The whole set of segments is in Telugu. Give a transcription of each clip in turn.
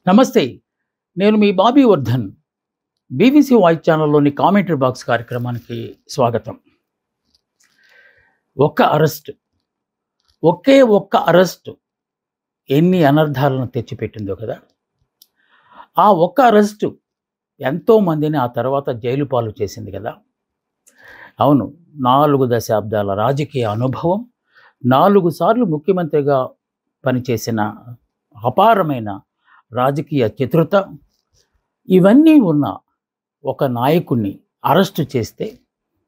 నమస్తే. నేను మీ బాబీ వర్ధన్. బీబీసీ వాయిస్ ఛానల్‌లోని కామెంటరీ బాక్స్ కార్యక్రమానికి స్వాగతం. ఒక్క అరెస్ట్, ఒక్క అరెస్ట్ ఎన్ని అనర్థాలను తెచ్చిపెట్టిందో కదా! ఆ ఒక్క అరెస్టు ఎంతోమందిని ఆ తర్వాత జైలు పాలు చేసింది కదా! అవును, 4 దశాబ్దాల రాజకీయ అనుభవం, 4 సార్లు ముఖ్యమంత్రిగా పనిచేసిన అపారమైన రాజకీయ చతురత, ఇవన్నీ ఉన్న ఒక నాయకుడిని అరెస్టు చేస్తే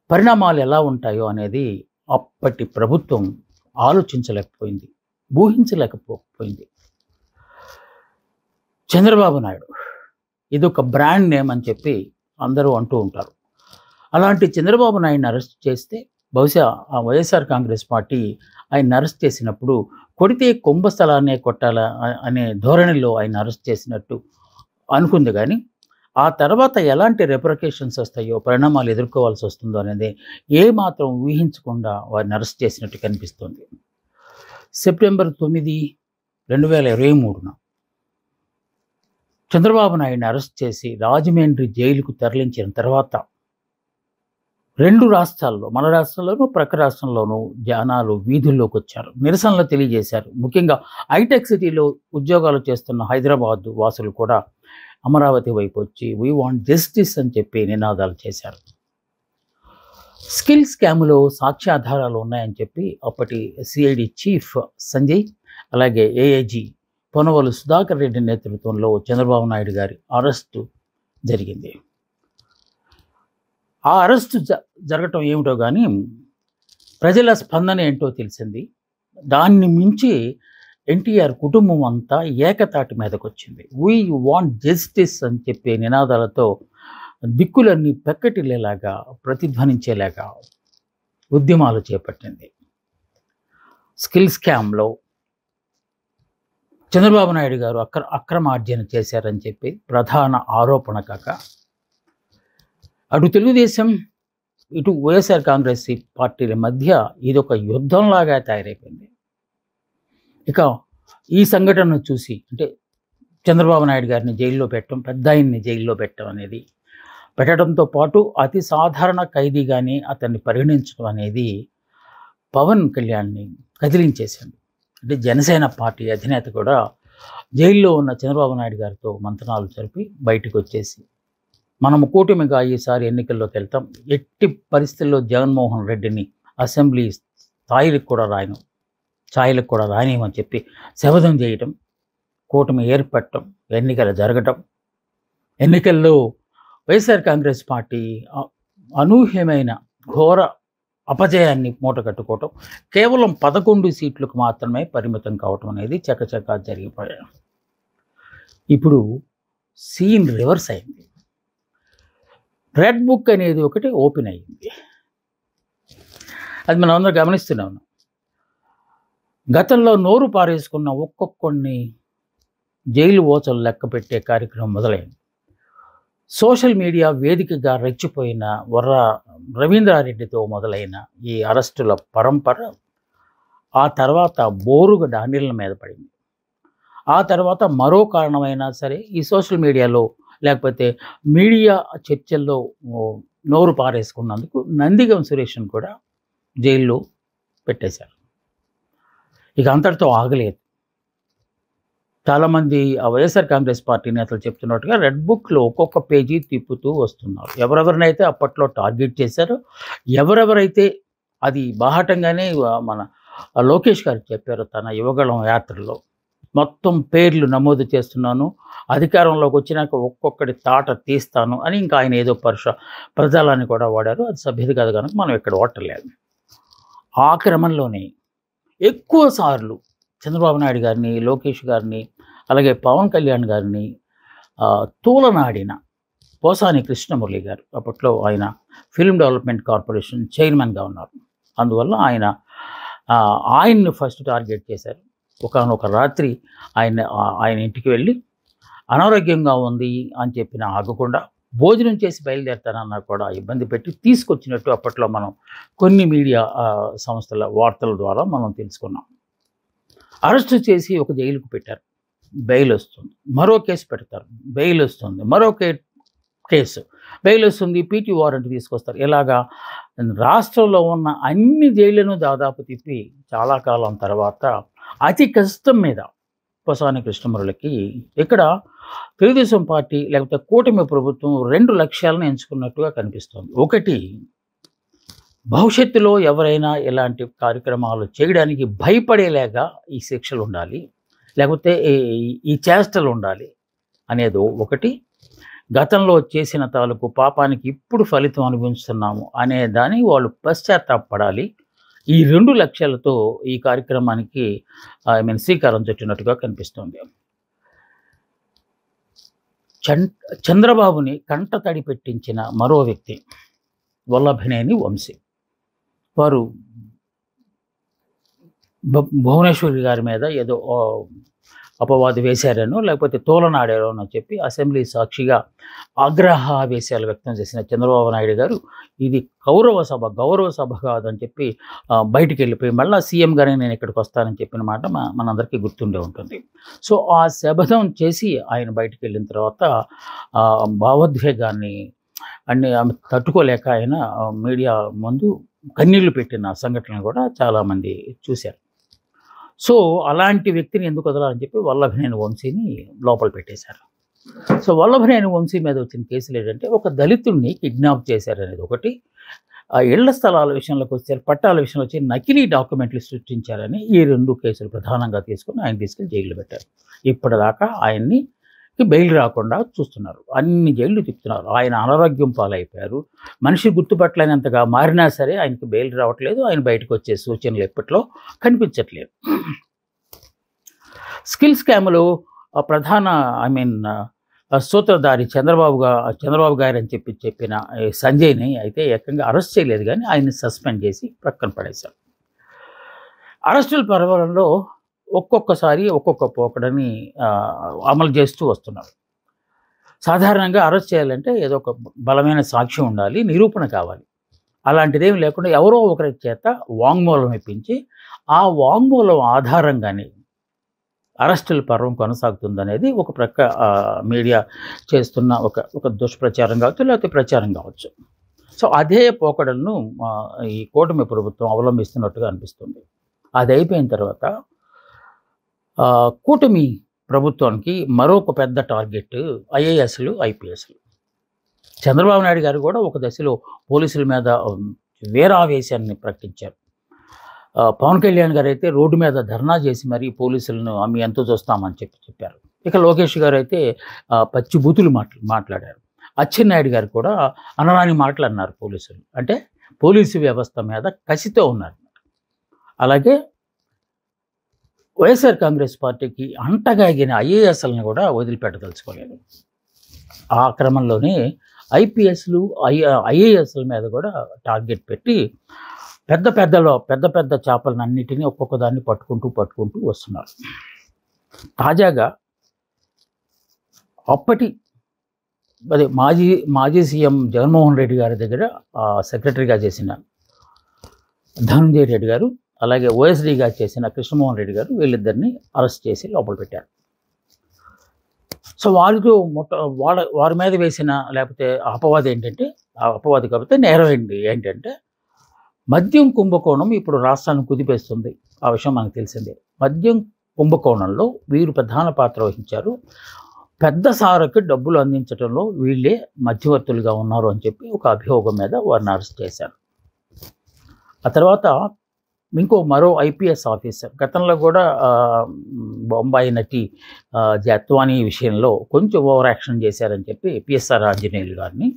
పరిణామాలు ఎలా ఉంటాయో అనేది అప్పటి ప్రభుత్వం ఆలోచించలేకపోయింది, ఊహించలేకపోయింది. చంద్రబాబు నాయుడు ఇదొక బ్రాండ్ నేమ్ అని చెప్పి అందరూ అంటూ ఉంటారు. అలాంటి చంద్రబాబు నాయుడిని అరెస్ట్ చేస్తే బహుశా ఆ వైఎస్ఆర్ కాంగ్రెస్ పార్టీ ఆయన అరెస్ట్ చేసినప్పుడు కొడితే కుంభస్థలాన్నే కొట్టాలా అనే ధోరణిలో ఆయన అరెస్ట్ చేసినట్టు అనుకుంది. కానీ ఆ తర్వాత ఎలాంటి రెప్రికేషన్స్ వస్తాయో, పరిణామాలు ఎదుర్కోవాల్సి వస్తుందో అనేది ఏమాత్రం ఊహించకుండా వారిని అరెస్ట్ చేసినట్టు కనిపిస్తుంది. సెప్టెంబర్ 9, 2023 చంద్రబాబు నాయుడిని అరెస్ట్ చేసి రాజమండ్రి జైలుకు తరలించిన తర్వాత 2 రాష్ట్రాల్లో, మన రాష్ట్రంలోనూ ప్రక్క రాష్ట్రంలోనూ జనాలు వీధుల్లోకి వచ్చారు, నిరసనలు తెలియజేశారు. ముఖ్యంగా హైటెక్ సిటీలో ఉద్యోగాలు చేస్తున్న హైదరాబాద్ వాసులు కూడా అమరావతి వైపు వచ్చి వీ వాంట్ జస్టిస్ అని చెప్పి నినాదాలు చేశారు. స్కిల్ స్కామ్లో సాక్ష్యాధారాలు ఉన్నాయని చెప్పి అప్పటి సిఐడి చీఫ్ సంజయ్, అలాగే ఏఐజీ పొనవలు సుధాకర్ రెడ్డి నేతృత్వంలో చంద్రబాబు నాయుడు గారి అరెస్టు జరిగింది. ఆ అరెస్టు జరగటం ఏమిటో కానీ ప్రజల స్పందన ఏంటో తెలిసింది. దాన్ని మించి ఎన్టీఆర్ కుటుంబం అంతా ఏకతాటి మీదకి వచ్చింది. వీ వాంట్ జస్టిస్ అని చెప్పే నినాదాలతో దిక్కులన్నీ పెక్కటిల్లేలాగా, ప్రతిధ్వనించేలాగా ఉద్యమాలు చేపట్టింది. స్కిల్ స్కామ్లో చంద్రబాబు నాయుడు గారు అక్రమార్జన చేశారని చెప్పి ప్రధాన ఆరోపణ కాక, అటు తెలుగుదేశం, ఇటు వైఎస్ఆర్ కాంగ్రెస్ పార్టీల మధ్య ఇదొక యుద్ధంలాగా తయారైపోయింది. ఇక ఈ సంఘటనను చూసి, అంటే చంద్రబాబు నాయుడు గారిని జైల్లో పెట్టడం, పెద్ద ఆయన్ని జైల్లో పెట్టడంతో పాటు అతి సాధారణ ఖైదీగానే అతన్ని పరిగణించడం అనేది పవన్ కళ్యాణ్ని కదిలించేసింది. అంటే జనసేన పార్టీ అధినేత కూడా జైల్లో ఉన్న చంద్రబాబు నాయుడు గారితో మంతనాలు జరిపి బయటకు వచ్చేసి, మనము కూటమిగా ఈసారి ఎన్నికల్లోకి వెళ్తాం, ఎట్టి పరిస్థితుల్లో జగన్మోహన్ రెడ్డిని అసెంబ్లీ ఛాయలకు కూడా రానియమని చెప్పి శపథం చేయటం, కూటమి ఏర్పడటం, ఎన్నికలు జరగటం, ఎన్నికల్లో వైఎస్ఆర్ కాంగ్రెస్ పార్టీ అనూహ్యమైన ఘోర అపజయాన్ని మూటగట్టుకోవటం, కేవలం 11 సీట్లకు మాత్రమే పరిమితం కావటం అనేది చకచకా జరిగిపోయాయి. ఇప్పుడు సీన్ రివర్స్ అయింది. రెడ్ బుక్ అనేది ఒకటి ఓపెన్ అయ్యింది. అది మనం అందరం గమనిస్తున్నాం. గతంలో నోరు పారేసుకున్న ఒక్కొక్కడిని జైలు ఓచలు లెక్క పెట్టే కార్యక్రమం మొదలైంది. సోషల్ మీడియా వేదికగా రెచ్చిపోయిన రవీంద్రారెడ్డితో మొదలైన ఈ అరెస్టుల పరంపర ఆ తర్వాత బోరుగా నీళ్ళ మీద పడింది. ఆ తర్వాత మరో కారణమైనా సరే ఈ సోషల్ మీడియాలో లేకపోతే మీడియా చర్చల్లో నోరు పారేసుకున్నందుకు నందిగం సురేష్ను కూడా జైల్లో పెట్టేశారు. ఇక అంతటితో ఆగలేదు. చాలామంది ఆ వైఎస్ఆర్ కాంగ్రెస్ పార్టీ నేతలు చెప్తున్నట్టుగా రెడ్ బుక్లో ఒక్కొక్క పేజీ తిప్పుతూ వస్తున్నారు. ఎవరెవరినైతే అప్పట్లో టార్గెట్ చేశారో, ఎవరెవరైతే అది బాహాటంగానే మన లోకేష్ గారు చెప్పారు తన యువగళం యాత్రలో, మొత్తం పేర్లు నమోదు చేస్తున్నాను, అధికారంలోకి వచ్చినాక ఒక్కొక్కటి తాట తీస్తాను అని ఇంకా ఆయన ఏదో పదజాలాన్ని కూడా వాడారు. అది సభ్యత కాదు కనుక మనం ఇక్కడ వాడలేదు. ఆ క్రమంలోనే ఎక్కువ సార్లు చంద్రబాబు నాయుడు గారిని, లోకేష్ గారిని, అలాగే పవన్ కళ్యాణ్ గారిని తూలనాడిన పోసాని కృష్ణమురళి గారు, అప్పట్లో ఆయన ఫిల్మ్ డెవలప్మెంట్ కార్పొరేషన్ చైర్మన్గా ఉన్నారు. అందువల్ల ఆయన్ని ఫస్ట్ టార్గెట్ చేశారు. ఒకానొక రాత్రి ఆయన ఇంటికి వెళ్ళి అనారోగ్యంగా ఉంది అని చెప్పిన ఆగకుండా భోజనం చేసి బయలుదేరుతానన్నా కూడా ఇబ్బంది పెట్టి తీసుకొచ్చినట్టు అప్పట్లో మనం కొన్ని మీడియా సంస్థల వార్తల ద్వారా మనం తెలుసుకున్నాం. అరెస్టు చేసి ఒక జైలుకు పెట్టారు. బెయిల్ వస్తుంది, మరో కేసు పెడతారు, బెయిల్ వస్తుంది, మరో కేసు బెయిల్ వస్తుంది, పీటీ వారెంట్ తీసుకొస్తారు. ఇలాగా రాష్ట్రంలో ఉన్న అన్ని జైళ్లను దాదాపు తిప్పి చాలా కాలం తర్వాత అతి కష్టం మీద పోసాని కృష్ణమురళికి ఇక్కడ తెలుగుదేశం పార్టీ లేకపోతే కూటమి ప్రభుత్వం 2 లక్ష్యాలను ఎంచుకున్నట్టుగా కనిపిస్తోంది. ఒకటి, భవిష్యత్తులో ఎవరైనా ఇలాంటి కార్యక్రమాలు చేయడానికి భయపడేలాగా ఈ శిక్షలు ఉండాలి, లేకపోతే ఈ చేష్టలు ఉండాలి అనేది ఒకటి. గతంలో చేసిన తాలూకు పాపానికి ఇప్పుడు ఫలితం అనుభవిస్తున్నాము అనే దాన్ని వాళ్ళు పశ్చాత్తాపడాలి. ఈ 2 లక్ష్యాలతో ఈ కార్యక్రమానికి శ్రీకారం చుట్టినట్టుగా కనిపిస్తోంది. చంద్రబాబుని కంటతడి పెట్టించిన మరో వ్యక్తి వల్లభనేని వంశీ. వారు భువనేశ్వరి గారి మీద ఏదో అపవాదు వేశారనో లేకపోతే తోలనాడారో అని చెప్పి అసెంబ్లీ సాక్షిగా ఆగ్రహావేశాలు వ్యక్తం చేసిన చంద్రబాబు నాయుడు గారు ఇది గౌరవ సభ కాదని చెప్పి బయటికి వెళ్ళిపోయి మళ్ళీ సీఎం గారిని నేను ఇక్కడికి వస్తానని చెప్పిన మాట మనందరికీ గుర్తుండే ఉంటుంది. సో ఆ శపథం చేసి ఆయన బయటికి వెళ్ళిన తర్వాత భావోద్వేగాన్ని ఆమె తట్టుకోలేక ఆయన మీడియా ముందు కన్నీళ్లు పెట్టిన సంఘటనలు కూడా చాలామంది చూశారు. సో అలాంటి వ్యక్తిని ఎందుకు వదలాలని చెప్పి వల్లభనేని వంశీని లోపల పెట్టేశారు. సో వల్లభనేని వంశీ మీద వచ్చిన కేసులు ఏంటంటే ఒక దళితుడిని కిడ్నాప్ చేశారనేది ఒకటి, ఆ ఇళ్ల స్థలాల విషయంలోకి వచ్చారు, పట్టాల విషయంలో వచ్చి నకిలీ డాక్యుమెంట్లు సృష్టించారని ఈ 2 కేసులు ప్రధానంగా తీసుకుని ఆయన తీసుకెళ్ళి జైల్లో పెట్టారు. ఇప్పటిదాకా ఆయన్ని బెయిల్ రాకుండా చూస్తున్నారు, అన్ని జైళ్ళు తిప్పుతున్నారు. ఆయన అనారోగ్యం పాలైపోయారు, మనిషి గుర్తుపట్టలేనంతగా మారినా సరే ఆయనకి బెయిల్ రావట్లేదు, ఆయన బయటకు వచ్చే సూచనలు ఎప్పట్లో కనిపించట్లేదు. స్కిల్ స్కామ్లో ప్రధాన సూత్రధారి చంద్రబాబు గారు అని చెప్పిన సంజయ్ని అయితే ఏకంగా అరెస్ట్ చేయలేదు, కానీ ఆయన్ని సస్పెండ్ చేసి ప్రక్కన పడేశారు. అరెస్టుల పర్వాలలో ఒక్కొక్కసారి ఒక్కొక్క పోకడని అమలు చేస్తూ వస్తున్నారు. సాధారణంగా అరెస్ట్ చేయాలంటే ఏదో ఒక బలమైన సాక్ష్యం ఉండాలి, నిరూపణ కావాలి. అలాంటిదేమి లేకుండా ఎవరో ఒకరి చేత వాంగ్మూలం ఇప్పించి ఆ వాంగ్మూలం ఆధారంగానే అరెస్టుల పర్వం కొనసాగుతుందనేది ఒక ప్రక్క మీడియా చేస్తున్న ఒక దుష్ప్రచారం కావచ్చు, లేకపోతే ప్రచారం కావచ్చు. సో అదే పోకడలను ఈ కూటమి ప్రభుత్వం అవలంబిస్తున్నట్టుగా అనిపిస్తుంది. అది అయిపోయిన తర్వాత కూటమి ప్రభుత్వానికి మరొక పెద్ద టార్గెట్ ఐఏఎస్లు, ఐపీఎస్లు. చంద్రబాబు నాయుడు గారు కూడా ఒక దశలో పోలీసుల మీద వీరావేశాన్ని ప్రకటించారు. పవన్ కళ్యాణ్ గారు అయితే రోడ్డు మీద ధర్నా చేసి మరీ పోలీసులను అమ్మి ఎంతో చూస్తామని చెప్పారు. ఇక లోకేష్ గారు అయితే పచ్చి బూతులు మాట్లాడారు. అచ్చెన్నాయుడు గారు కూడా అనరాని మాటలు అన్నారు పోలీసులు. అంటే పోలీసు వ్యవస్థ మీద కసితో ఉన్నారు. అలాగే వైఎస్ఆర్ కాంగ్రెస్ పార్టీకి అంటగాగిన ఐఏఎస్లను కూడా వదిలిపెట్టదలుచుకోలేదు. ఆ క్రమంలోనే ఐపీఎస్లు, ఐఏఎస్ల మీద కూడా టార్గెట్ పెట్టి పెద్ద పెద్ద చేపలను అన్నిటినీ ఒక్కొక్క దాన్ని పట్టుకుంటూ వస్తున్నారు. తాజాగా మాజీ సీఎం జగన్మోహన్ రెడ్డి గారి దగ్గర సెక్రటరీగా చేసిన ధనంజయ రెడ్డి గారు, అలాగే ఓఎస్డీగా చేసిన కృష్ణమోహన్ రెడ్డి గారు, వీళ్ళిద్దరిని అరెస్ట్ చేసి లోపల పెట్టారు. సో వారి మీద వేసిన లేకపోతే అపవాదం ఏంటంటే, అపవాది కాకపోతే నేరం ఏంటంటే మద్యం కుంభకోణం ఇప్పుడు రాష్ట్రాన్ని కుదిపేస్తుంది. ఆ విషయం మనకు తెలిసిందే. మద్యం కుంభకోణంలో వీరు ప్రధాన పాత్ర వహించారు. పెద్ద సారకు డబ్బులు అందించడంలో వీళ్ళే మధ్యవర్తులుగా ఉన్నారు అని చెప్పి ఒక అభియోగం మీద వారిని అరెస్ట్ చేశారు. ఆ తర్వాత మరో ఐపీఎస్ ఆఫీసర్ గతంలో కూడా బొంబాయి నటి జత్వానీ విషయంలో కొంచెం ఓవర్ యాక్షన్ చేశారని చెప్పి పిఎస్ఆర్ ఆంజనేయులు గారిని,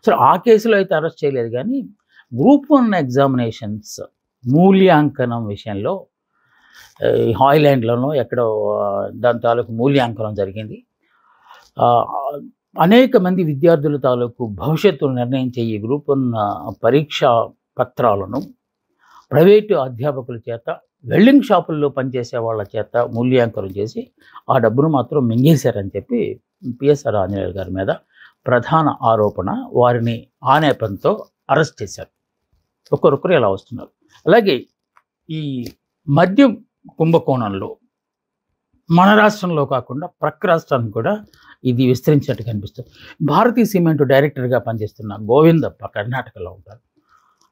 సో ఆ కేసులో అయితే అరెస్ట్ చేయలేదు. కానీ గ్రూప్ 1 ఎగ్జామినేషన్స్ మూల్యాంకనం విషయంలో హాయ్లాండ్లోనో ఎక్కడో దాని తాలూకు మూల్యాంకనం జరిగింది. అనేక మంది విద్యార్థుల తాలూకు భవిష్యత్తును నిర్ణయించే ఈ గ్రూప్ 1 పరీక్షా పత్రాలను ప్రైవేటు అధ్యాపకుల చేత, వెల్డింగ్ షాపుల్లో పనిచేసే వాళ్ళ చేత మూల్యాంకనం చేసి ఆ డబ్బును మాత్రం మింగేశారని చెప్పి పిఎస్ఆర్ ఆంజనేయులు గారి మీద ప్రధాన ఆరోపణ. వారిని ఆ నేపథ్యంతో అరెస్ట్ చేశారు. ఒక్కొక్కరు ఇలా వస్తున్నారు. అలాగే ఈ మద్యం కుంభకోణంలో మన రాష్ట్రంలో కాకుండా ప్రక్క రాష్ట్రానికి కూడా ఇది విస్తరించినట్టు కనిపిస్తుంది. భారతీయ సిమెంట్ డైరెక్టర్గా పనిచేస్తున్న గోవిందప్ప కర్ణాటకలో ఉంటారు.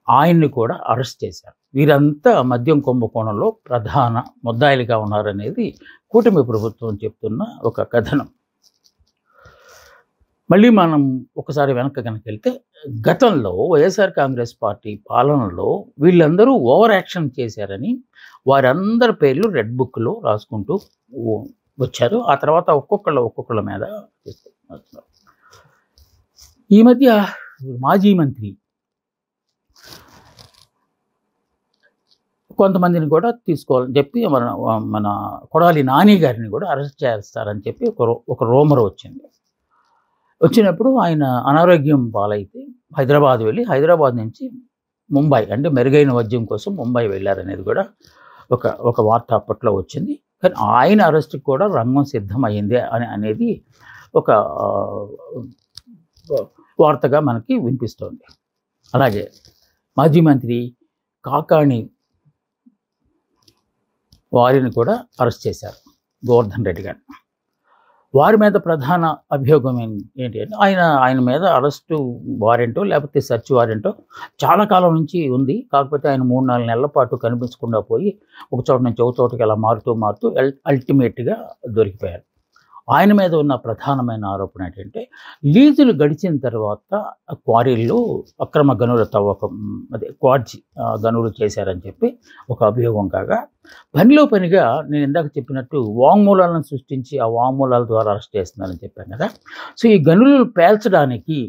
ఆయన్ని కూడా అరెస్ట్ చేశారు. వీరంతా మద్యం కుంభకోణంలో ప్రధాన ముద్దాయిలుగా ఉన్నారనేది కూటమి ప్రభుత్వం చెప్తున్న ఒక కథనం. మళ్ళీ మనం ఒకసారి వెనక్కి కనుక వెళ్తే, గతంలో వైఎస్ఆర్ కాంగ్రెస్ పార్టీ పాలనలో వీళ్ళందరూ ఓవర్ యాక్షన్ చేశారని వారందరి పేర్లు రెడ్ బుక్లో రాసుకుంటూ వచ్చారు. ఆ తర్వాత ఒక్కొక్కళ్ళ మీద చేస్తారు. ఈ మధ్య మాజీ మంత్రి కొంతమందిని కూడా తీసుకోవాలని చెప్పి మన కొడాలి నాని గారిని కూడా అరెస్ట్ చేస్తారని చెప్పి ఒక రూమర్ వచ్చినప్పుడు ఆయన అనారోగ్యం పాలైతే హైదరాబాద్ వెళ్ళి హైదరాబాద్ నుంచి ముంబై, అంటే మెరుగైన వైద్యం కోసం ముంబై వెళ్ళారనేది కూడా ఒక వార్త అప్పట్లో వచ్చింది. కానీ ఆయన అరెస్ట్కి కూడా రంగం సిద్ధమైంది అనేది ఒక వార్తగా మనకి వినిపిస్తోంది. అలాగే మాజీ మంత్రి కాకాణి వారిని కూడా అరెస్ట్ చేశారు, గోవర్ధన్ రెడ్డి గారిని. వారి మీద ప్రధాన అభియోగం ఏంటి అంటే ఆయన మీద అరెస్టు వారెంటో లేకపోతే సెర్చ్ వారెంటో చాలా కాలం నుంచి ఉంది. కాకపోతే ఆయన 3-4 నెలల పాటు కనిపించకుండా పోయి ఒక చోట నుంచి ఒక చోటకి అలా మారుతూ అల్టిమేట్గా దొరికిపోయారు. ఆయన మీద ఉన్న ప్రధానమైన ఆరోపణ ఏంటంటే, లీజులు గడిచిన తర్వాత క్వారీల్లో అక్రమ గనుల తవ్వకం, క్వార్జీ గనులు చేశారని చెప్పి ఒక అభియోగం కాగా, పనిగా నేను ఇందాక చెప్పినట్టు వాంగ్మూలాలను సృష్టించి ఆ వాంగ్మూలాల ద్వారా అరెస్ట్ చేస్తున్నారని చెప్పాను కదా. సో ఈ గనులు పేల్చడానికి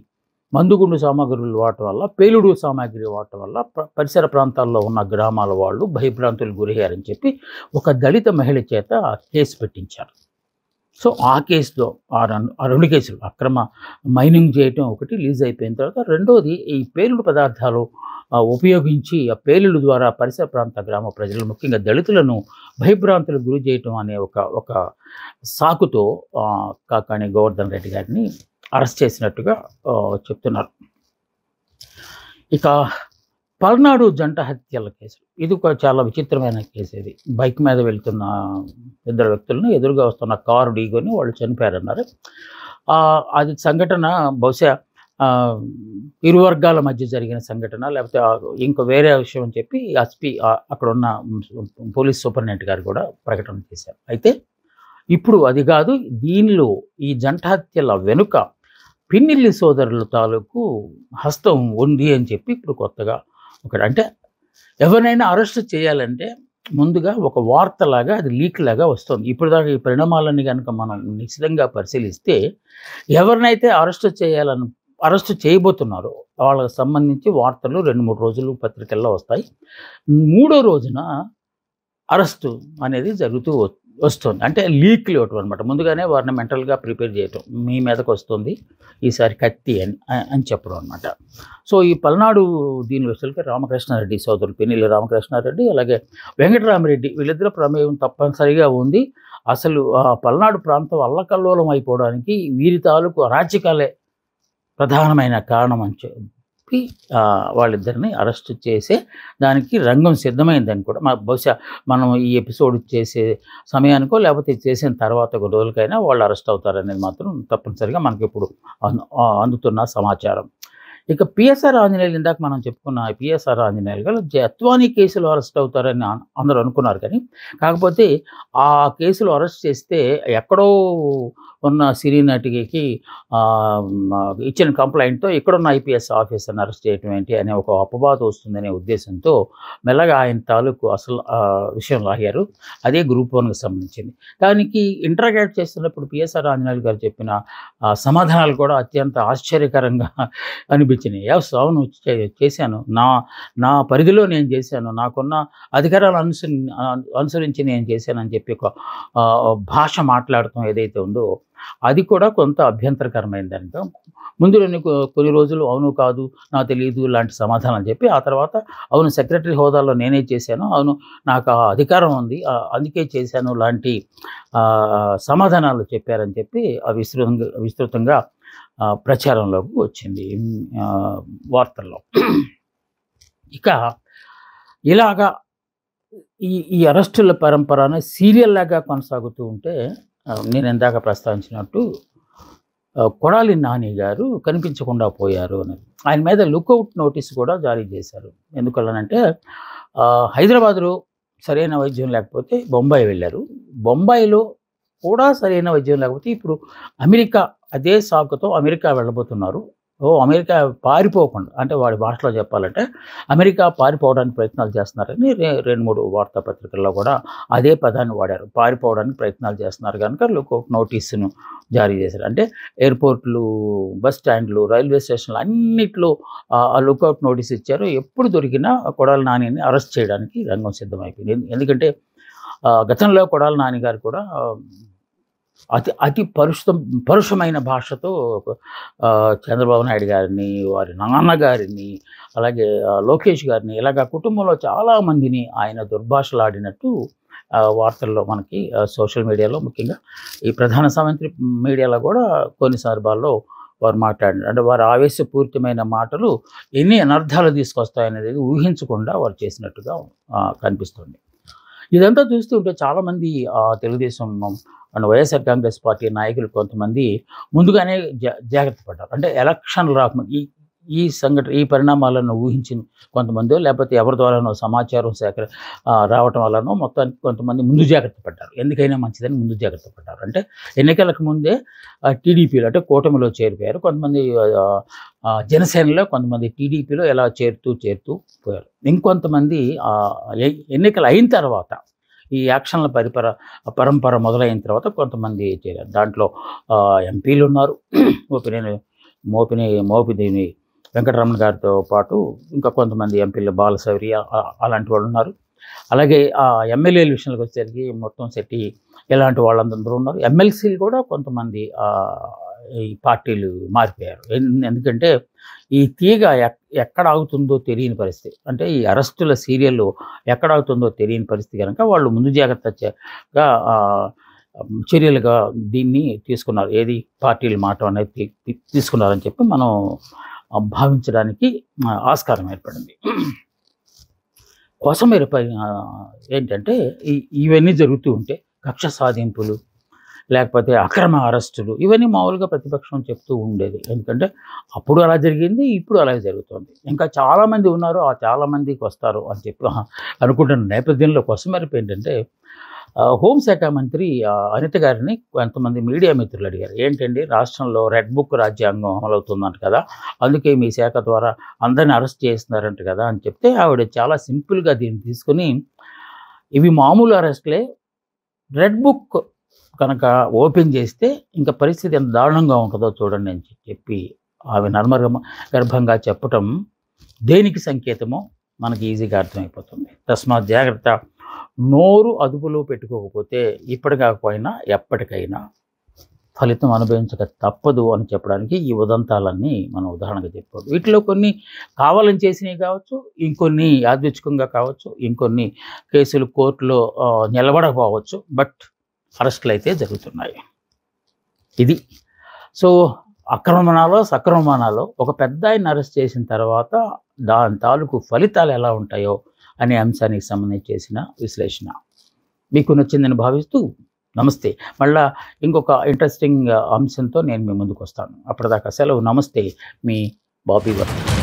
మందుగుండు సామాగ్రులు వాడటం వల్ల, పేలుడు సామాగ్రి వాడటం వల్ల పరిసర ప్రాంతాల్లో ఉన్న గ్రామాల వాళ్ళు భయభ్రాంతులు గురయ్యారని చెప్పి ఒక దళిత మహిళ చేత కేసు పెట్టించారు. సో ఆ కేసులో ఆ రెండు కేసులు, అక్రమ మైనింగ్ చేయటం ఒకటి, లీజ్ అయిపోయిన తర్వాత రెండోది ఈ పేలుడు పదార్థాలు ఉపయోగించి ఆ పేలుడు ద్వారా పరిసర ప్రాంత గ్రామ ప్రజలు, ముఖ్యంగా దళితులను భయభ్రాంతులకు గురి చేయటం అనే ఒక సాకుతో కాకాణి గోవర్ధన్ రెడ్డి గారిని అరెస్ట్ చేసినట్టుగా చెప్తున్నారు. ఇక పల్నాడు జంట హత్యల కేసు, ఇది ఒక చాలా విచిత్రమైన కేసు. ఇది బైక్ మీద వెళ్తున్న 2 వ్యక్తులను ఎదురుగా వస్తున్న కారు ఢీకొని వాళ్ళు చనిపోయారన్నారు. అది సంఘటన బహుశా ఇరు వర్గాల మధ్య జరిగిన సంఘటన, లేకపోతే ఇంకో వేరే విషయం అని చెప్పి ఎస్పీ అక్కడ ఉన్న పోలీస్ సూపరింటెండెంట్ గారు కూడా ప్రకటన చేశారు. అయితే ఇప్పుడు అది కాదు, దీనిలో ఈ జంట హత్యల వెనుక పిన్నిల్లి సోదరుల తాలూకు హస్తం ఉంది అని చెప్పి ఇప్పుడు కొత్తగా అంటే ఎవరినైనా అరెస్ట్ చేయాలంటే ముందుగా ఒక వార్తలాగా అది లీక్ లాగా వస్తుంది. ఇప్పుడు దాకా ఈ పరిణామాలన్నీ కనుక మనం నిశ్చితంగా పరిశీలిస్తే, ఎవరినైతే అరెస్ట్ చేయబోతున్నారో వాళ్ళకి సంబంధించి వార్తలు 2-3 రోజులు పత్రికల్లో వస్తాయి. 3వ రోజున అరెస్టు అనేది జరుగుతూ వస్తుంది. అంటే లీక్లు ఇవ్వటం అనమాట. ముందుగానే వారిని మెంటల్గా ప్రిపేర్ చేయటం, మీ మీదకి వస్తుంది ఈసారి కత్తి అని చెప్పడం అనమాట. సో ఈ పల్నాడు దీని విషయాలకి రామకృష్ణారెడ్డి సోదరులు పిన్నిల్లి రామకృష్ణారెడ్డి, అలాగే వెంకటరామరెడ్డి, వీళ్ళిద్దరు ప్రమేయం తప్పనిసరిగా ఉంది. అసలు పల్నాడు ప్రాంతం అల్లకల్లోలం అయిపోవడానికి వీరి తాలూకు అరాచకాలే ప్రధానమైన కారణం అని చెప్పి వాళ్ళిద్దరిని అరెస్ట్ చేసే దానికి రంగం సిద్ధమైందని కూడా బహుశా మనం ఈ ఎపిసోడ్ చేసే సమయానికో లేకపోతే చేసిన తర్వాత ఒక రోజులకైనా వాళ్ళు అరెస్ట్ అవుతారనేది మాత్రం తప్పనిసరిగా మనకి ఇప్పుడు అందుతున్న సమాచారం. ఇక పిఎస్ఆర్ ఆంజనేయులు, ఇందాక మనం చెప్పుకున్న పిఎస్ఆర్ ఆంజనేయులు గారు జత్వానీ కేసులో అరెస్ట్ అవుతారని అందరూ అనుకున్నారు. కానీ కాకపోతే ఆ కేసులో అరెస్ట్ చేస్తే ఎక్కడో ఉన్న సినీ నటికి ఇచ్చిన కంప్లైంట్తో ఇక్కడున్న ఐపీఎస్ ఆఫీసర్ని అరెస్ట్ చేయటం ఏంటి అనే ఒక అపవాదం వస్తుందనే ఉద్దేశంతో మెల్లగా ఆయన తాలూకు అసలు విషయం లాగారు. అదే గ్రూప్ 1కి సంబంధించింది. దానికి ఇంటరాగేట్ చేస్తున్నప్పుడు పిఎస్ఆర్ ఆంజనేయులు గారు చెప్పిన సమాధానాలు కూడా అత్యంత ఆశ్చర్యకరంగా అనిపించింది. అవును, చేశాను, నా పరిధిలో నేను చేశాను, నాకున్న అధికారాలు అనుసరించి నేను చేశానని చెప్పి ఒక భాష మాట్లాడటం ఏదైతే ఉందో అది కూడా కొంత అభ్యంతరకరమైందనుక ముందు కొన్ని రోజులు అవును కాదు నాకు తెలియదు లాంటి సమాధానాలు చెప్పి, ఆ తర్వాత అవును సెక్రటరీ హోదాలో నేనే చేశాను, అవును నాకు ఆ అధికారం ఉంది అందుకే చేశాను లాంటి సమాధానాలు చెప్పారని చెప్పి విస్తృతంగా ప్రచారంలోకి వచ్చింది వార్తల్లో. ఇక ఇలాగా ఈ అరెస్టుల పరంపర సీరియల్ లాగా కొనసాగుతూ ఉంటే నేను ఇందాక ప్రస్తావించినట్టు కొడాలి నాని గారు కనిపించకుండా పోయారు అని ఆయన మీద లుకౌట్ నోటీస్ కూడా జారీ చేశారు. ఎందుకలానంటే హైదరాబాద్లో సరైన వైద్యం లేకపోతే బొంబాయి వెళ్ళారు. బొంబాయిలో కూడా సరైన వైద్యం లేకపోతే ఇప్పుడు అమెరికా అదే సాకుతో అమెరికా వెళ్ళబోతున్నారు. అమెరికా పారిపోకుండా, అంటే వాడి భాషలో చెప్పాలంటే అమెరికా పారిపోవడానికి ప్రయత్నాలు చేస్తున్నారని 2-3 వార్తాపత్రికల్లో కూడా అదే పదాన్ని వాడారు. పారిపోవడానికి ప్రయత్నాలు చేస్తున్నారు కనుక లుకౌట్ నోటీసును జారీ చేశారు. అంటే ఎయిర్పోర్ట్లు, బస్ స్టాండ్లు, రైల్వే స్టేషన్లు అన్నిట్లో ఆ లుకౌట్ నోటీస్ ఇచ్చారు. ఎప్పుడు దొరికినా కొడాలి నానిని అరెస్ట్ చేయడానికి రంగం సిద్ధమైపోయింది. ఎందుకంటే గతంలో కొడాలి నాని గారు కూడా అతి పరుషమైన భాషతో చంద్రబాబు నాయుడు గారిని, వారి నాన్నగారిని, అలాగే లోకేష్ గారిని, ఇలాగ కుటుంబంలో చాలామందిని ఆయన దుర్భాషలాడినట్టు వార్తల్లో మనకి సోషల్ మీడియాలో, ముఖ్యంగా ఈ ప్రధాన సామంత్రి మీడియాలో కూడా కొన్ని సందర్భాల్లో వారు మాట్లాడినారు. అంటే వారి ఆవేశపూరితమైన మాటలు ఎన్ని అనర్థాలు తీసుకొస్తాయనేది ఊహించకుండా వారు చేసినట్టుగా కనిపిస్తుంది. ఇదంతా చూస్తుంటే చాలామంది తెలుగుదేశం అండ్ వైఎస్ఆర్ కాంగ్రెస్ పార్టీ నాయకులు కొంతమంది ముందుగానే జాగ్రత్త పడ్డారు. అంటే ఎలక్షన్లు రాకముందు ఈ సంఘటన, ఈ పరిణామాలను ఊహించిన కొంతమంది, లేకపోతే ఎవరి ద్వారానో సమాచారం రావటం వల్లనో మొత్తానికి కొంతమంది ముందు జాగ్రత్త పడ్డారు. ఎందుకైనా మంచిదని ముందు జాగ్రత్త పడ్డారు. అంటే ఎన్నికలకు ముందే టీడీపీలో, అంటే కూటమిలో చేరిపోయారు. కొంతమంది జనసేనలో, కొంతమంది టీడీపీలో ఎలా చేరుతూ పోయారు. ఇంకొంతమంది ఎన్నికలు అయిన తర్వాత, ఈ యాక్షన్ల పరంపర మొదలైన తర్వాత కొంతమంది చేరారు. దాంట్లో ఎంపీలు ఉన్నారు. మోపిదేని వెంకటరమణ గారితో పాటు ఇంకా కొంతమంది ఎంపీలు, బాలశౌరి అలాంటి వాళ్ళు ఉన్నారు. అలాగే ఎమ్మెల్యేల విషయానికి వచ్చేసరికి మొత్తం శెట్టి ఇలాంటి వాళ్ళందరూ ఉన్నారు. ఎమ్మెల్సీలు కూడా కొంతమంది ఈ పార్టీలు మారిపోయారు. ఎందుకంటే ఈ తీగ ఎక్కడ ఆగుతుందో తెలియని పరిస్థితి, అంటే ఈ అరెస్టుల సీరియల్ ఎక్కడ ఆగుతుందో తెలియని పరిస్థితి కనుక వాళ్ళు ముందు జాగ్రత్తగా చర్యలుగా దీన్ని తీసుకున్నారు. ఏది పార్టీలు మాట అనేది తీసుకున్నారని చెప్పి మనం భావించడానికి ఆస్కారం ఏర్పడింది. కొసమెరుపై ఏంటంటే ఇవన్నీ జరుగుతూ ఉంటే కక్ష సాధింపులు, లేకపోతే అక్రమ అరెస్టులు, ఇవన్నీ మామూలుగా ప్రతిపక్షం చెప్తూ ఉండేది. ఎందుకంటే అప్పుడు అలా జరిగింది, ఇప్పుడు అలాగే జరుగుతుంది. ఇంకా చాలామంది ఉన్నారు, చాలామందికి వస్తారు అని చెప్పి అనుకుంటున్న నేపథ్యంలో కొసమెరుపు ఏంటంటే, హోంశాఖ మంత్రి అనిత గారిని కొంతమంది మీడియా మిత్రులు అడిగారు. ఏంటండి, రాష్ట్రంలో రెడ్ బుక్ రాజ్యాంగం అమలవుతుందంట కదా, అందుకే మీ శాఖ ద్వారా అందరిని అరెస్ట్ చేస్తున్నారంట కదా అని చెప్తే, ఆవిడ చాలా సింపుల్గా దీన్ని తీసుకుని, ఇవి మామూలు అరెస్ట్లే, రెడ్ బుక్ కనుక ఓపెన్ చేస్తే ఇంకా పరిస్థితి ఎంత దారుణంగా ఉంటుందో చూడండి అని చెప్పి ఆమె గర్భంగా చెప్పటం దేనికి సంకేతమో మనకి ఈజీగా అర్థమైపోతుంది. తస్మాత్ జాగ్రత్త, నోరు అదుపులో పెట్టుకోకపోతే ఇప్పటి కాకపోయినా ఎప్పటికైనా ఫలితం అనుభవించక తప్పదు అని చెప్పడానికి ఈ ఉదంతాలన్నీ మనం ఉదాహరణగా చెప్పుకోవచ్చు. వీటిలో కొన్ని కావాలని చేసినవి కావచ్చు, ఇంకొన్ని యాదృచ్ఛికంగా కావచ్చు, ఇంకొన్ని కేసులు కోర్టులో నిలబడకపోవచ్చు. బట్ అరెస్టులు అయితే జరుగుతున్నాయి. ఇది సో అక్రమణాలో సక్రమణాలో ఒక పెద్ద ఆయన అరెస్ట్ చేసిన తర్వాత దాని తాలూకు ఫలితాలు ఎలా ఉంటాయో అనే అంశానికి సంబంధించి చేసిన విశ్లేషణ మీకు నచ్చిందని భావిస్తూ నమస్తే. మళ్ళా ఇంకొక ఇంట్రెస్టింగ్ అంశంతో నేను మీ ముందుకు వస్తాను. అప్పటిదాకా సెలవు. నమస్తే, మీ బాబీ వర్మ.